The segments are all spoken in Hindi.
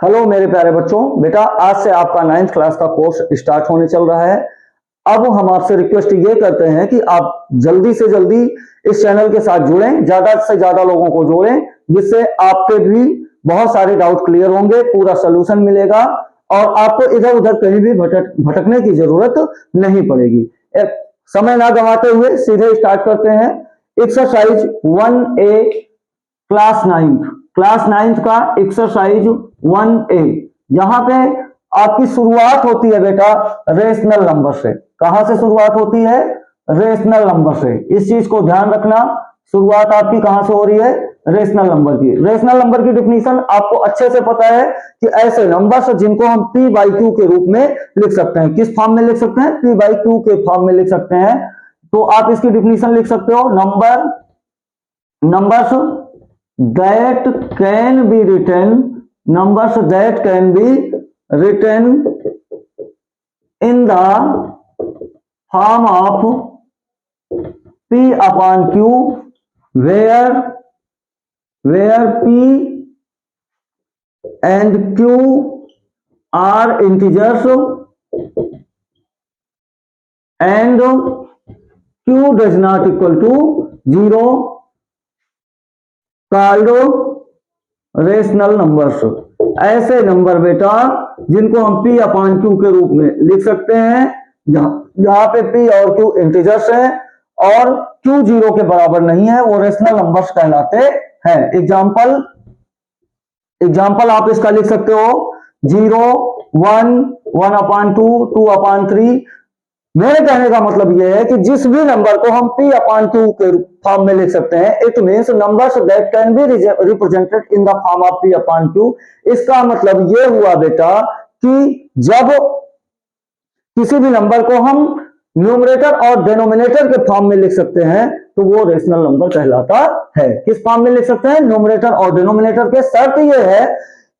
हेलो मेरे प्यारे बच्चों, बेटा आज से आपका 9th क्लास का कोर्स स्टार्ट होने चल रहा है। अब हम आपसे रिक्वेस्ट ये करते हैं कि आप जल्दी से जल्दी इस चैनल के साथ जुड़ें, ज्यादा से ज्यादा लोगों को जोड़ें, जिससे आपके भी बहुत सारे डाउट क्लियर होंगे, पूरा सोल्यूशन मिलेगा और आपको इधर उधर कहीं भी भटकने की जरूरत नहीं पड़ेगी। समय ना गंवाते हुए सीधे स्टार्ट करते हैं। एक्सरसाइज 1A क्लास 9th का एक्सरसाइज 1A, जहां पे आपकी शुरुआत होती है बेटा रेशनल नंबर से। कहां से शुरुआत होती है? रेशनल नंबर से। इस चीज को ध्यान रखना, शुरुआत आपकी कहां से हो रही है? रेशनल नंबर की। रेशनल नंबर की डिफिनीशन आपको अच्छे से पता है कि ऐसे नंबर्स जिनको हम P बाई Q के रूप में लिख सकते हैं। किस फॉर्म में लिख सकते हैं? P बाई Q के फॉर्म में लिख सकते हैं। तो आप इसकी डिफिनीशन लिख सकते हो, numbers that can be written in the form of P upon Q, where P and Q are integers and Q does not equal to 0, called rational numbers. ऐसे नंबर बेटा जिनको हम P अपॉन Q के रूप में लिख सकते हैं, जहां पे P और Q इंटीजर्स हैं और Q 0 के बराबर नहीं है, वो रेशनल नंबर्स कहलाते हैं। एग्जाम्पल आप इसका लिख सकते हो 0, 1, 1 अपॉन 2, 2 अपॉन 3। मेरे कहने का मतलब यह है कि जिस भी नंबर को हम P अपॉन Q के फॉर्म में लिख सकते हैं, it means numbers that can be represented in the form of P upon Q। इसका मतलब यह हुआ बेटा कि जब किसी भी नंबर को हम न्यूमरेटर और डिनोमिनेटर के फॉर्म में लिख सकते हैं तो वो रेशनल नंबर कहलाता है। किस फॉर्म में लिख सकते हैं? न्यूमरेटर और डिनोमिनेटर के। शर्त यह है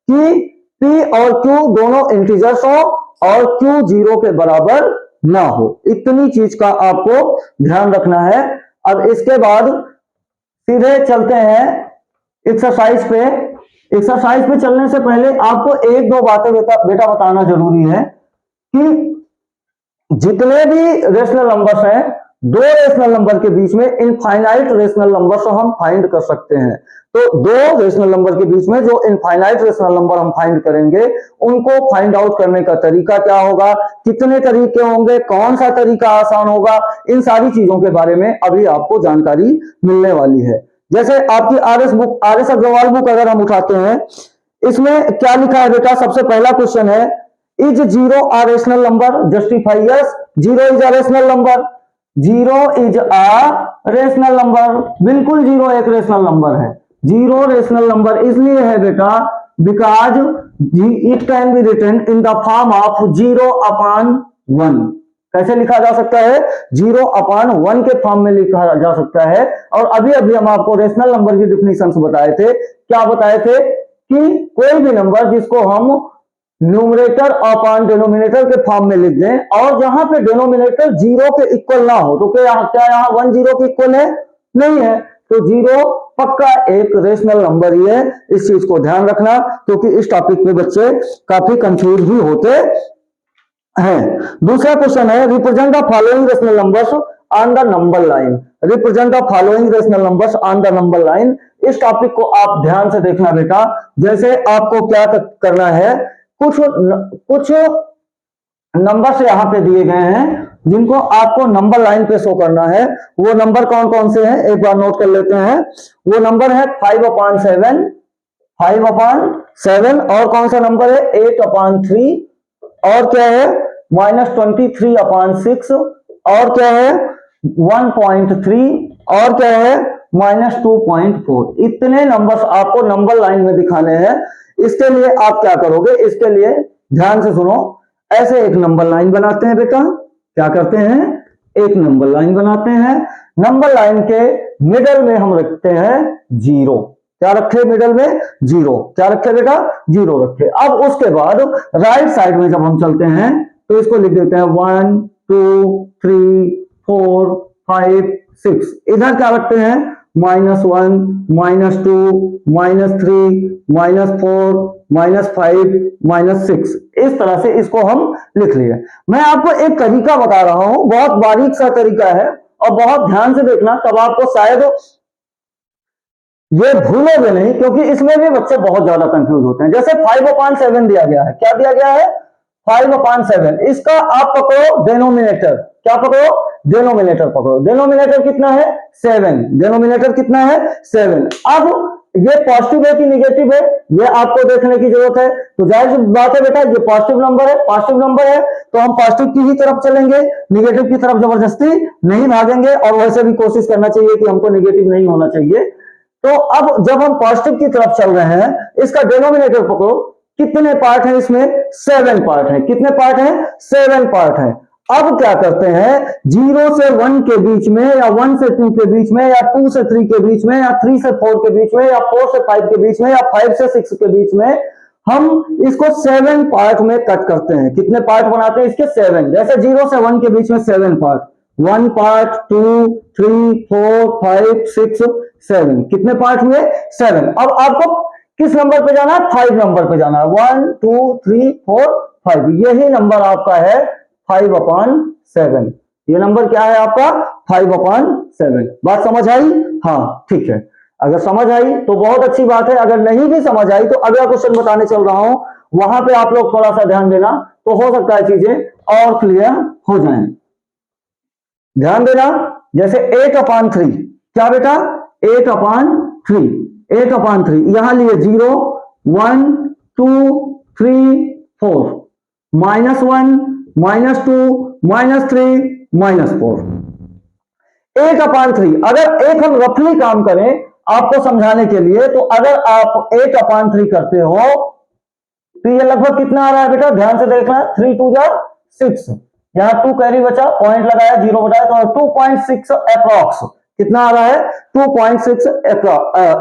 कि P और Q दोनों इंटीजर्स हो और Q 0 के बराबर ना हो। इतनी चीज का आपको ध्यान रखना है। अब इसके बाद सीधे चलते हैं एक्सरसाइज पे। एक्सरसाइज पे चलने से पहले आपको एक दो बातें बेटा बताना जरूरी है कि जितने भी रेशनल नंबर्स हैं, दो रेशनल नंबर के बीच में इनफाइनाइट रेशनल नंबर्स हम फाइंड कर सकते हैं। तो दो रेशनल नंबर के बीच में जो इनफाइनाइट रेशनल नंबर हम फाइंड करेंगे, उनको फाइंड आउट करने का तरीका क्या होगा, कितने तरीके होंगे, कौन सा तरीका आसान होगा, इन सारी चीजों के बारे में अभी आपको जानकारी मिलने वाली है। जैसे आपकी आर एस अग्रवाल बुक अगर हम उठाते हैं, इसमें क्या लिखा है बेटा? सबसे पहला क्वेश्चन है, is 0 a rational number? Justify yes, 0 is a rational number. 0 is a rational number, बिल्कुल 0 एक रेशनल नंबर है। 0 रेशनल नंबर इसलिए है बेटा because it can be written in the form of 0 upon 1। कैसे लिखा जा सकता है? 0 अपॉन 1 के फॉर्म में लिखा जा सकता है। और अभी अभी हम आपको रेशनल नंबर की डिफिनीशन बताए थे। क्या बताए थे? कि कोई भी नंबर जिसको हम न्यूमरेटर अपॉन डिनोमिनेटर के फॉर्म में लिख दें और जहां पे डिनोमिनेटर 0 के इक्वल ना हो, तो क्या यहाँ 1 0 के इक्वल है? नहीं है। तो 0 पक्का एक रेशनल नंबर ही है। इस चीज को ध्यान रखना, क्योंकि इस टॉपिक में बच्चे काफी कंफ्यूज भी होते हैं। दूसरा क्वेश्चन है, represent the following rational numbers on the number line. Represent the following rational numbers on the number line. इस टॉपिक को आप ध्यान से देखना बेटा। जैसे आपको क्या करना है, कुछ नंबर्स यहां पे दिए गए हैं जिनको आपको नंबर लाइन पे शो करना है। वो नंबर कौन कौन से हैं एक बार नोट कर लेते हैं। वो नंबर है 5 अपॉन 7 और कौन सा नंबर है? 8 अपॉन 3 और क्या है? -23 अपॉन 6 और क्या है? 1.3 और क्या है? -2.4। इतने नंबर्स आपको नंबर लाइन में दिखाने हैं। इसके लिए आप क्या करोगे? इसके लिए ध्यान से सुनो। ऐसे एक नंबर लाइन बनाते हैं बेटा। क्या करते हैं? एक नंबर लाइन बनाते हैं। नंबर लाइन के मिडल में हम रखते हैं 0। क्या रखे मिडल में? 0। क्या रखे बेटा? 0 रखे। अब उसके बाद राइट साइड में जब हम चलते हैं तो इसको लिख देते हैं 1 2 3 4 5 6। इधर क्या रखते हैं? -1, -2, -3, -4, -5, -6, इस तरह से इसको हम लिख लिए। मैं आपको एक तरीका बता रहा हूं, बहुत बारीक सा तरीका है और बहुत ध्यान से देखना, तब आपको शायद ये भूलोगे नहीं, क्योंकि इसमें भी बच्चे बहुत ज्यादा कंफ्यूज होते हैं। जैसे 5/7 दिया गया है, क्या दिया गया है? 5/7। इसका आप पकड़ो डेनोमिनेटर, क्या पकड़ो? डेनोमिनेटर पकड़ो। डेनोमिनेटर कितना है? 7। डेनोमिनेटर कितना है? 7। अब ये पॉजिटिव है कि निगेटिव है, ये आपको देखने की जरूरत है। तो जाहिर सी बात है बेटा, ये पॉजिटिव नंबर है, पॉजिटिव नंबर है तो हम पॉजिटिव की ही तरफ चलेंगे, निगेटिव की तरफ जबरदस्ती नहीं भागेंगे। और वैसे भी कोशिश करना चाहिए कि हमको निगेटिव नहीं होना चाहिए। तो अब जब हम पॉजिटिव की तरफ चल रहे हैं, इसका डेनोमिनेटर पकड़ो। कितने पार्ट हैं इसमें? 7 पार्ट हैं। कितने पार्ट हैं? 7 पार्ट हैं। अब क्या करते हैं, 0 से 1 के बीच में, या 1 से 2 के बीच में, या 2 से 3 के बीच में, या 3 से 4 के बीच में, या 4 से 5 के बीच में, या 5 से 6 के बीच में हम इसको 7 पार्ट में कट करते हैं। कितने पार्ट बनाते हैं इसके? 7। जैसे 0 से 1 के बीच में 7 पार्ट, 1 पार्ट, 2, 3, 4, 5, 6, 7। कितने पार्ट हुए? 7। अब आपको किस नंबर पे जाना है? 5 नंबर पे जाना है। 1, 2, 3, 4, 5, यही नंबर आपका है 5/7। ये नंबर क्या है आपका? 5/7। बात समझ आई? हाँ, ठीक है। अगर समझ आई तो बहुत अच्छी बात है। अगर नहीं भी समझ आई तो अगला क्वेश्चन बताने चल रहा हूं, वहां पे आप लोग थोड़ा सा ध्यान देना, तो हो सकता है चीजें और क्लियर हो जाएं। ध्यान देना, जैसे 8/3, क्या बेटा? 8/3, 8/3 यहां लिए 0, 1, 2, 3, 4, -1, -2, -3, -4, 8/3। अगर एक हम रफली काम करें आपको समझाने के लिए, तो अगर आप 8/3 करते हो तो ये लगभग कितना आ रहा है बेटा? ध्यान से देखना, 3 2 6, यहां 2 कैरी बचा, पॉइंट लगाया, 0 बताया, तो 2.6 अप्रॉक्स। कितना आ रहा है? 2.6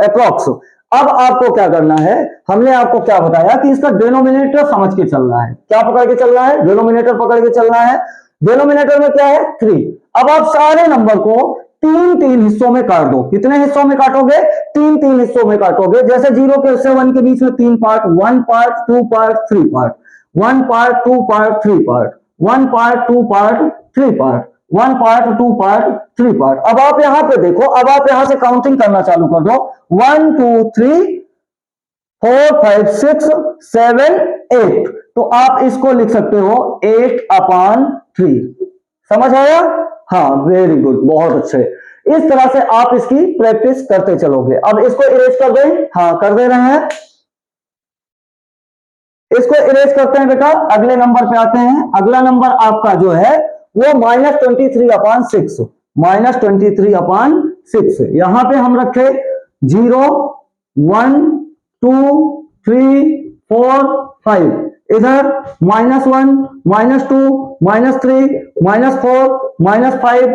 अप्रॉक्स। अब आपको क्या करना है, हमने आपको क्या बताया कि इसका डेनोमिनेटर समझ के चलना है। क्या पकड़ के चलना है? डेनोमिनेटर पकड़ के चलना है। डेनोमिनेटर में क्या है? 3। अब आप सारे नंबर को 3-3 हिस्सों में काट दो। कितने हिस्सों में काटोगे? 3-3 हिस्सों में काटोगे। जैसे 0 से 1 के बीच में 3 part, 1 part, 2 part, 3 part, 1 part, 2 part, 3 part, 1 part, 2 part, 3 part, 1 part, 2 part, 3 part. अब आप यहां पे देखो, अब आप यहां से काउंटिंग करना चालू कर दो। 1 2 3 4 5 6 7 8। तो आप इसको लिख सकते हो 8/3। समझ आया? हाँ, वेरी गुड, बहुत अच्छे। इस तरह से आप इसकी प्रैक्टिस करते चलोगे। अब इसको इरेज कर दें? हाँ, कर दे रहे हैं। इसको इरेज करते हैं बेटा, अगले नंबर पे आते हैं। अगला नंबर आपका जो है वो -23/6, -23/6। यहां पे हम रखे 0, 1, 2, 3, 4, 5। इधर -1, -2, -3, -4, -5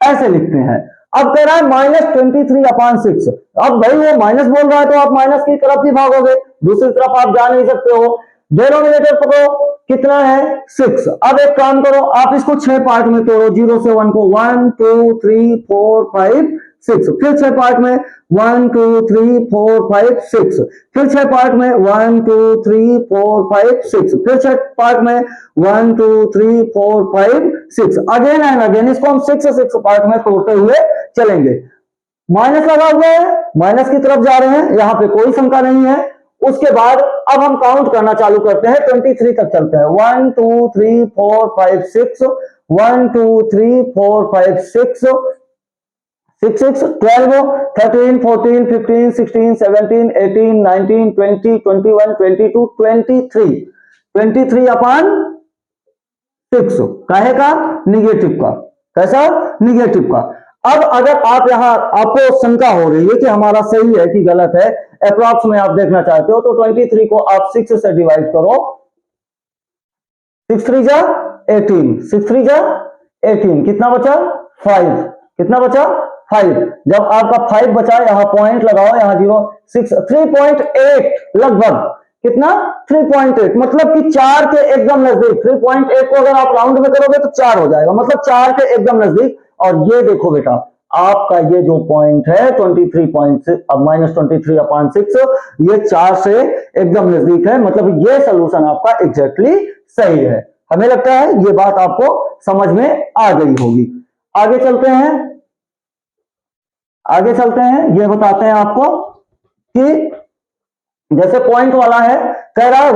ऐसे लिखते हैं। अब कह रहा है -23/6। अब भाई वो माइनस बोल रहा है तो आप माइनस की तरफ ही भागोगे, दूसरी तरफ आप जा नहीं सकते हो। डेनोमिनेटर पकड़ो, कितना है? 6। अब एक काम करो, आप इसको 6 पार्ट में तोड़ो। 0 से 1 को 1 2 3 4 5 6, फिर 6 पार्ट में 1 2 3 4 5 6, फिर 6 पार्ट में 1 2 3 4 5 6, फिर 6 पार्ट में 1 2 3 4 5 6। अगेन एंड अगेन इसको हम 6 पार्ट में तोड़ते हुए चलेंगे। माइनस लगा हुआ है, माइनस की तरफ जा रहे हैं, यहां पे कोई शंका नहीं है। उसके बाद अब हम काउंट करना चालू करते हैं, 23 तक चलते हैं। 1 2 3 4 5 6, 1 2 3 4 5 6, 6 6 12 13 14 15 16 17 18 19 20 21 22 23, 23/6। काहे का? निगेटिव का। कैसा? निगेटिव का। अब अगर आप यहां, आपको शंका हो रही है कि हमारा सही है कि गलत है, अप्रॉक्स में आप देखना चाहते हो, तो 23 को आप 6 से डिवाइड करो। 6 3 18, 6 3 18, कितना बचा? 5। कितना बचा? 5। जब आपका 5 बचा, यहां पॉइंट लगाओ, यहां 0 6 3.8 लगभग। कितना? 3.8, मतलब कि 4 के एकदम नजदीक। 3.8 को अगर आप राउंड में करोगे तो 4 हो जाएगा, मतलब 4 के एकदम नजदीक। और ये देखो बेटा, आपका ये जो पॉइंट है 23.6 माइनस 23/6 ये 4 से एकदम नजदीक है, मतलब ये सोल्यूशन आपका एग्जैक्टली सही है। हमें लगता है ये बात आपको समझ में आ गई होगी। आगे चलते हैं, ये बताते हैं आपको कि जैसे पॉइंट वाला है, कह रहा है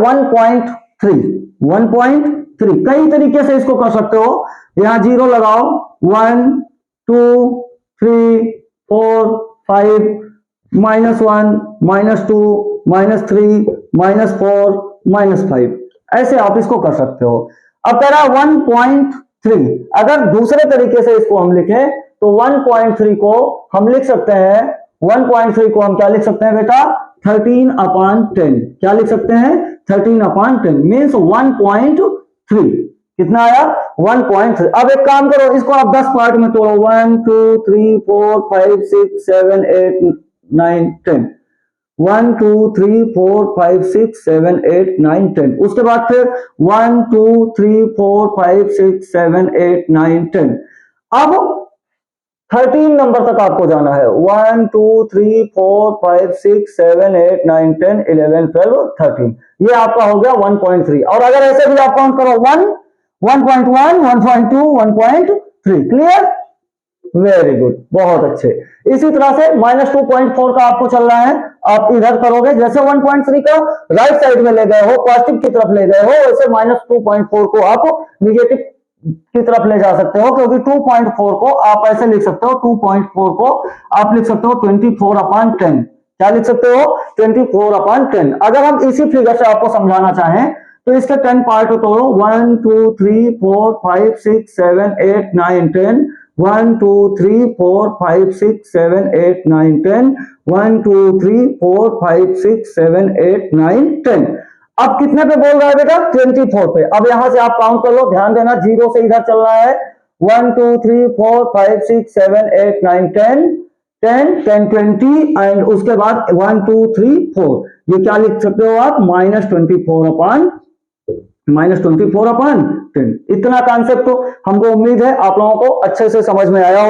1.3 कई तरीके से इसको कर सकते हो। यहां 0 लगाओ, 1 2 3 4 5 -1 -2 -3 -4 -5 ऐसे आप इसको कर सकते हो। अब कह रहा है 1.3, अगर दूसरे तरीके से इसको हम लिखें तो 1.3 को हम लिख सकते हैं, 1.3 को हम क्या लिख सकते हैं बेटा, 13/10। क्या लिख सकते हैं, 13/10 मीन्स 1.3। कितना आया, 1.3। अब एक काम करो, इसको आप 10 पार्ट में तोड़ो, 1 2 3 4 5 6 7 8 9 10, 1 2 3 4 5 6 7 8 9 10। उसके बाद फिर 1 2 3 4 5 6 7 8 9 10। अब 13 नंबर तक आपको जाना है, 1 2 3 4 5 6 7 8 9 10 11 12 13। ये आपका हो गया 1.3। और अगर ऐसे भी आप काउंट करो 1 1.1 1.2 1.3। क्लियर, वेरी गुड, बहुत अच्छे। इसी तरह से -2.4 का आपको चल रहा है, आप इधर करोगे, जैसे 1.3 का राइट साइड में ले गए हो, पॉजिटिव की तरफ ले गए हो, वैसे -2.4 को आप निगेटिव की तरफ ले जा सकते हो, क्योंकि 2.4 को आप ऐसे लिख सकते हो, 2.4 को आप लिख सकते हो 24/10। क्या लिख सकते हो, 24/10। अगर हम इसी फिगर से आपको समझाना चाहें तो इसके 10 पार्ट तोड़ो, 1 2 3 4 5 6 7 8 9 10, 1 2 3 4 5 6 7 8 9 10, 1 2 3 4 5 6 7 8 9 10। अब कितने पे बोल रहा है बेटा, 24 पे। अब यहां से आप काउंट कर लो, ध्यान देना, 0 से इधर चल रहा है, 1 2 3 4 5 6 7 8 9 10 10 10 20 एंड उसके बाद 1 2 3 4। ये क्या लिख सकते हो आप, -24/10। इतना कॉन्सेप्ट तो हमको उम्मीद है आप लोगों को अच्छे से समझ में आया।